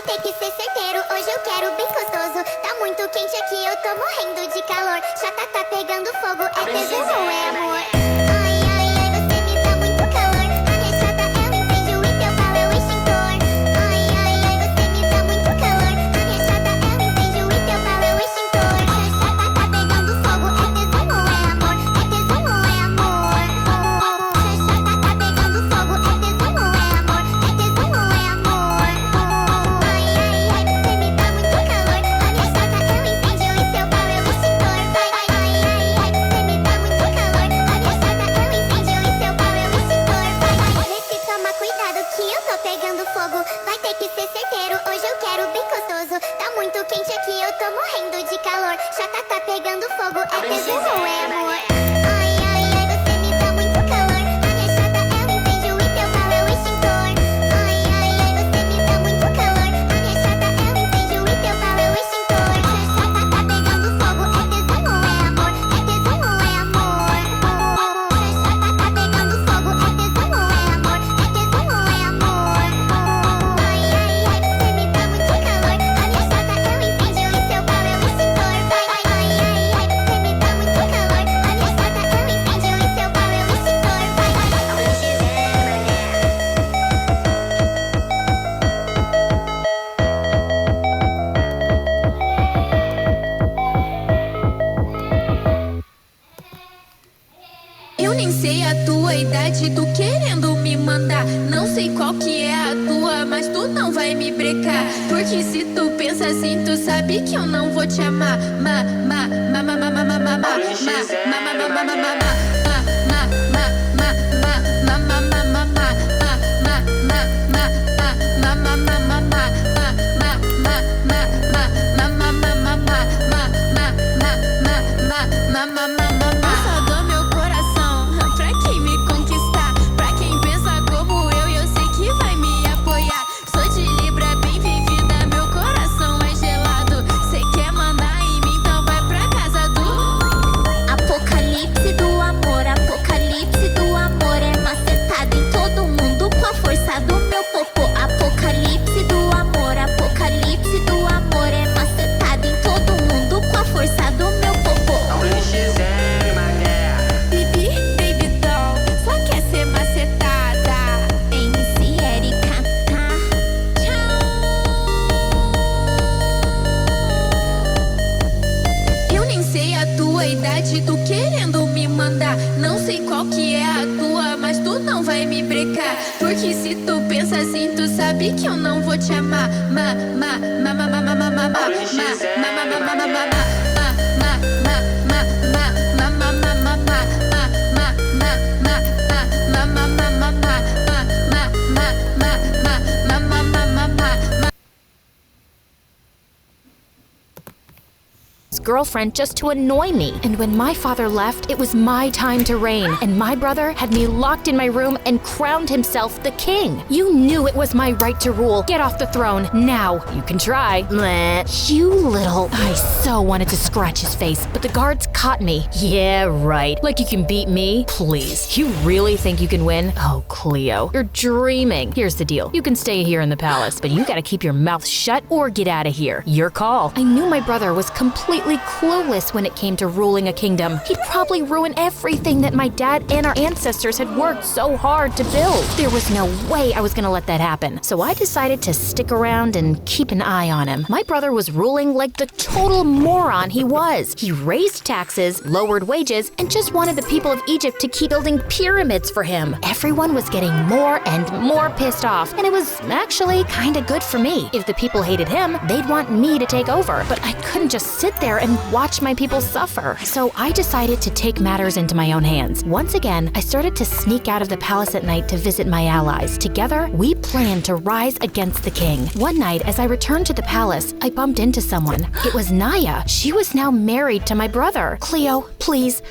ter que ser certeiro, hoje eu quero bem gostoso. Tá muito quente aqui, eu tô morrendo de calor. Já tá pegando fogo, é tesão ou é amor? Ai, ai, ai, você me dá muito calor. A minha chata é um incêndio e teu pau é o extintor. Ai, ai, ai, você me dá muito calor. A minha chata é um incêndio e teu pau é o extintor. Já tá pegando fogo, é tesão ou é amor? É tesão ou é amor? Já tá pegando fogo, é tesão ou é amor? É tesão ou é amor? Ai, ai, ai, você me dá muito calor. A minha chata é um incêndio e teu pau é o extintor. Ai, ai, ai, ai, você me dá muito calor. A minha chata é um incêndio e teu pau é o extintor. Vê se toma cuidado que eu tô pegando fogo. Vai ter que ser certeiro, hoje eu quero bem gostoso. Tá muito quente aqui, eu tô morrendo de calor. Já tá pegando fogo, é tesão ou é amor? Ai, ai, ai, você me dá muito calor. A minha chata é um incêndio e teu pau é o extintor. Ai, ai, ai, você me dá muito calor. A minha chata é um incêndio e teu pau é o extintor. Já tá pegando fogo, é tesão ou é amor? É tesão ou é amor? Já tá pegando fogo, é tesão ou é amor? É tesão ou é amor? Ai, ai, ai, você me dá muito calor. A minha chata é um incêndio e teu pau é o extintor. Ai, ai, ai, ai, você me dá muito calor. A minha chata é um incêndio e teu pau é o extintor. Eu nem sei a tua idade, tu querendo me mandar. Não sei qual que é a tua, mas tu não vai me brecar. Porque se tu pensa assim, tu sabe que eu não vou te amar. Eu só dou meu coração pra quem me conquistar. Pra quem pensa como eu sei que vai me apoiar. Sou de Libra, bem vivida, meu coração é gelado. Cê quer mandar em mim, então vai pra casa do Apocalipse do amor é macetado em todo mundo com a força do meu popô. Apocalipse do amor é macetado em todo mundo com a força do meu popô. Bibi, baby doll, só quer ser macetada. MC Erika, Eu nem sei a tua idade, tu querendo me mandar. Não sei qual que é a tua, mas tu não vai me brecar. Porque se tu pensa assim, tu sabe que eu não vou te amar. Girlfriend just to annoy me. And when my father left, it was my time to reign. And my brother had me locked in my room and crowned himself the king. You knew it was my right to rule. Get off the throne now. You can try. Bleh. You little... I so wanted to scratch his face, but the guards caught me. Yeah, right. Like you can beat me? Please. You really think you can win? Oh, Cleo, you're dreaming. Here's the deal. You can stay here in the palace, but you gotta keep your mouth shut or get out of here. Your call. I knew my brother was completely clueless when it came to ruling a kingdom. He'd probably ruin everything that my dad and our ancestors had worked so hard to build. There was no way I was gonna let that happen. So I decided to stick around and keep an eye on him. My brother was ruling like the total moron he was. He raised taxes, lowered wages, and just wanted the people of Egypt to keep building pyramids for him. Everyone was getting more and more pissed off, and it was actually kinda good for me. If the people hated him, they'd want me to take over. But I couldn't just sit there and watch my people suffer. So I decided to take matters into my own hands. Once again, I started to sneak out of the palace at night to visit my allies. Together, we planned to rise against the king. One night, as I returned to the palace, I bumped into someone. It was Naya. She was now married to my brother. Cleo, please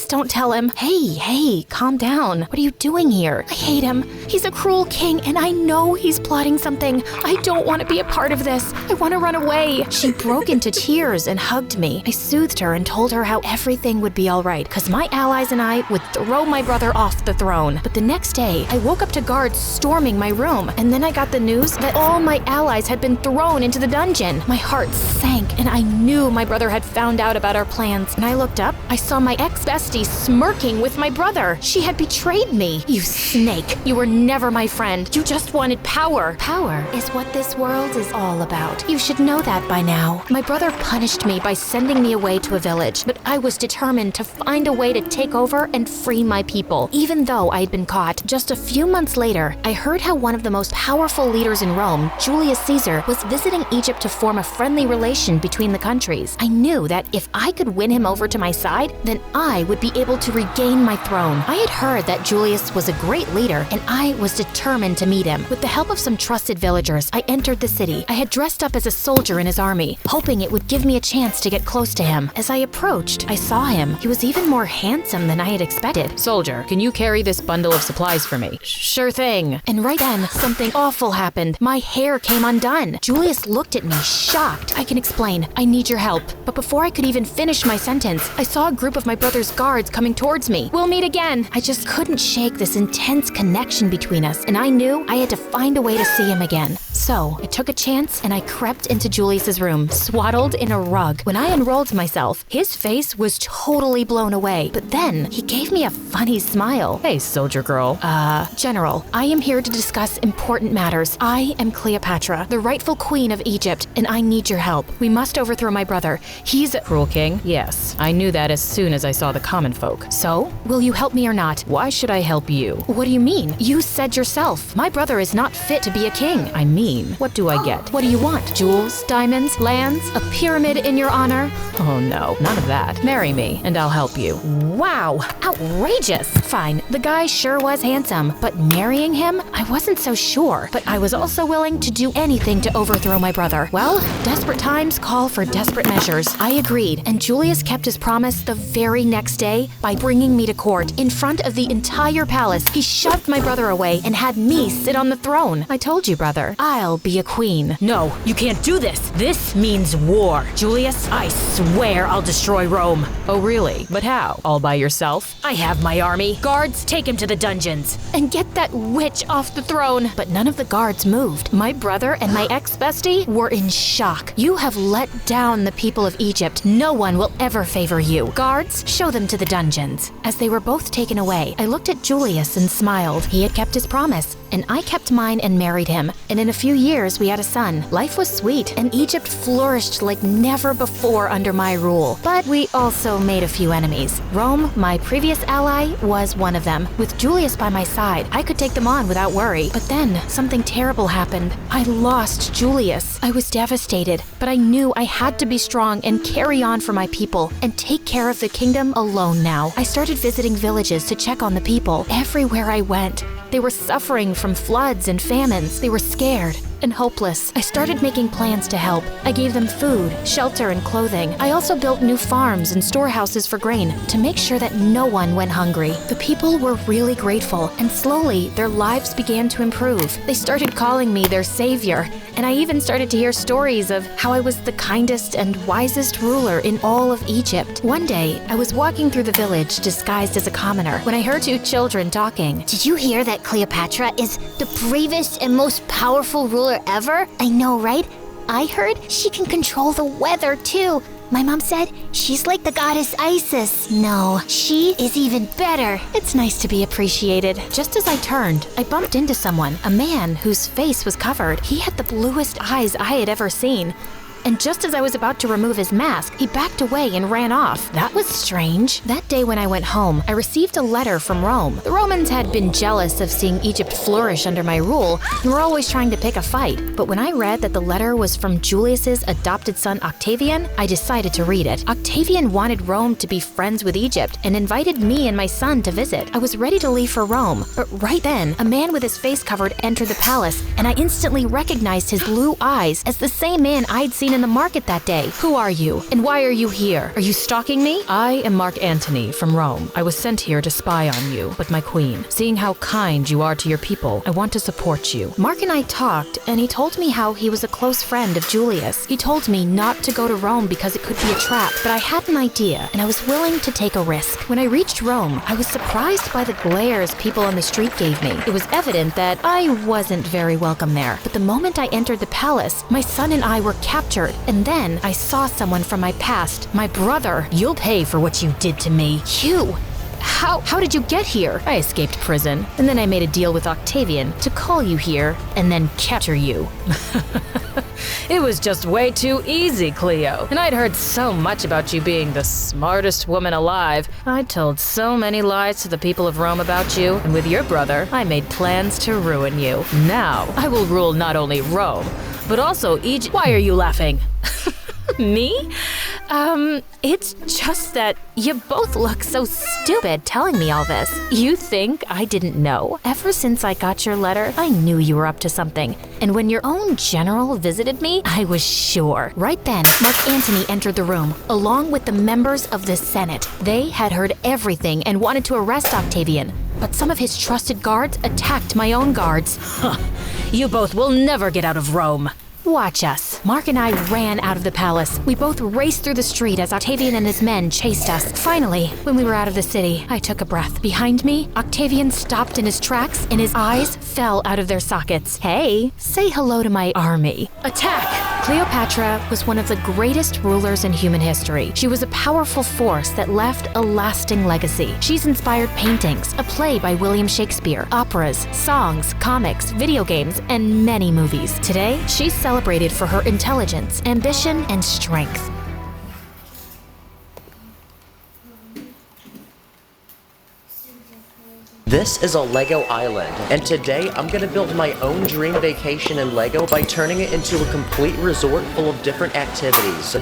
don't tell him. Hey, calm down. What are you doing here? I hate him. He's a cruel king, and I know he's plotting something. I don't want to be a part of this. I want to run away. She broke into tears and hugged hugged me. I soothed her and told her how everything would be all right, because my allies and I would throw my brother off the throne. But the next day, I woke up to guards storming my room, and then I got the news that all my allies had been thrown into the dungeon. My heart sank, and I knew my brother had found out about our plans. When I looked up, I saw my ex-bestie smirking with my brother. She had betrayed me. You snake. You were never my friend. You just wanted power. Power is what this world is all about. You should know that by now. My brother punished me by sending me away to a village, but I was determined to find a way to take over and free my people, even though I had been caught. Just a few months later, I heard how one of the most powerful leaders in Rome, Julius Caesar, was visiting Egypt to form a friendly relation between the countries. I knew that if I could win him over to my side, then I would be able to regain my throne. I had heard that Julius was a great leader, and I was determined to meet him. With the help of some trusted villagers, I entered the city. I had dressed up as a soldier in his army, hoping it would give me a chance to get close to him. As I approached, I saw him. He was even more handsome than I had expected. Soldier, can you carry this bundle of supplies for me? Sure thing. And right then, something awful happened. My hair came undone. Julius looked at me, shocked. I can explain. I need your help. But before I could even finish my sentence, I saw a group of my brother's guards coming towards me. We'll meet again. I just couldn't shake this intense connection between us, and I knew I had to find a way to see him again. So I took a chance and I crept into Julius's room, swaddled in a rug. When I unrolled myself, his face was totally blown away. But then he gave me a funny smile. Hey, soldier girl. General, I am here to discuss important matters. I am Cleopatra, the rightful queen of Egypt, and I need your help. We must overthrow my brother. He's a Cruel king? Yes, I knew that as soon as I saw the common folk. So, will you help me or not? Why should I help you? What do you mean? You said yourself, my brother is not fit to be a king. I mean, what do I get? What do you want? Jewels, diamonds, lands, a pyramid in your honor? Oh no, none of that. Marry me, and I'll help you. Wow, outrageous. Fine, the guy sure was handsome, but marrying him? I wasn't so sure, but I was also willing to do anything to overthrow my brother. Well, desperate times call for desperate measures. I agreed, and Julius kept his promise the very next day by bringing me to court. In front of the entire palace, he shoved my brother away and had me sit on the throne. I told you, brother, I'll be a queen. No, you can't do this. This means war. Julius, I swear I'll destroy Rome. Oh really? But how? All by yourself? I have my army. Guards, take him to the dungeons. And get that witch off the throne. But none of the guards moved. My brother and my ex-bestie were in shock. You have let down the people of Egypt. No one will ever favor you. Guards, show them to the dungeons. As they were both taken away, I looked at Julius and smiled. He had kept his promise, and I kept mine and married him. And in a few years, we had a son. Life was sweet, and Egypt flourished like never before under my rule. But we also made a few enemies. Rome, my previous ally, was one of them. With Julius by my side, I could take them on without worry. But then, something terrible happened. I lost Julius. I was devastated, but I knew I had to be strong and carry on for my people and take care of the kingdom alone now. I started visiting villages to check on the people. Everywhere I went, they were suffering from floods and famines. They were scared and hopeless. I started making plans to help. I gave them food, shelter, and clothing. I also built new farms and storehouses for grain to make sure that no one went hungry. The people were really grateful, and slowly their lives began to improve. They started calling me their savior, and I even started to hear stories of how I was the kindest and wisest ruler in all of Egypt. One day, I was walking through the village disguised as a commoner when I heard two children talking. Did you hear that Cleopatra is the bravest and most powerful ruler ever? I know, right? I heard she can control the weather too. My mom said she's like the goddess Isis. No, she is even better. It's nice to be appreciated. Just as I turned, I bumped into someone, a man whose face was covered. He had the bluest eyes I had ever seen. And just as I was about to remove his mask, he backed away and ran off. That was strange. That day when I went home, I received a letter from Rome. The Romans had been jealous of seeing Egypt flourish under my rule and were always trying to pick a fight. But when I read that the letter was from Julius's adopted son Octavian, I decided to read it. Octavian wanted Rome to be friends with Egypt and invited me and my son to visit. I was ready to leave for Rome, but right then, a man with his face covered entered the palace, and I instantly recognized his blue eyes as the same man I'd seen in the market that day. Who are you? And why are you here? Are you stalking me? I am Mark Antony from Rome. I was sent here to spy on you, but my queen, seeing how kind you are to your people, I want to support you. Mark and I talked, and he told me how he was a close friend of Julius. He told me not to go to Rome because it could be a trap, but I had an idea, and I was willing to take a risk. When I reached Rome, I was surprised by the glares people on the street gave me. It was evident that I wasn't very welcome there. But the moment I entered the palace, my son and I were captured, and then I saw someone from my past, my brother. You'll pay for what you did to me. You! How did you get here? I escaped prison, and then I made a deal with Octavian to call you here and then capture you. It was just way too easy, Cleo. And I'd heard so much about you being the smartest woman alive. I told so many lies to the people of Rome about you, and with your brother, I made plans to ruin you. Now, I will rule not only Rome, but also Egypt. Why are you laughing? Me? It's just that you both look so stupid telling me all this. You think I didn't know? Ever since I got your letter, I knew you were up to something. And when your own general visited me, I was sure. Right then, Mark Antony entered the room, along with the members of the Senate. They had heard everything and wanted to arrest Octavian. But some of his trusted guards attacked my own guards. You both will never get out of Rome. Watch us. Mark and I ran out of the palace. We both raced through the street as Octavian and his men chased us. Finally, when we were out of the city, I took a breath. Behind me, Octavian stopped in his tracks and his eyes fell out of their sockets. Hey, say hello to my army. Attack! Cleopatra was one of the greatest rulers in human history. She was a powerful force that left a lasting legacy. She's inspired paintings, a play by William Shakespeare, operas, songs, comics, video games, and many movies. Today, she's celebrated for her intelligence, ambition, and strength. This is a Lego island, and today I'm gonna build my own dream vacation in Lego by turning it into a complete resort full of different activities.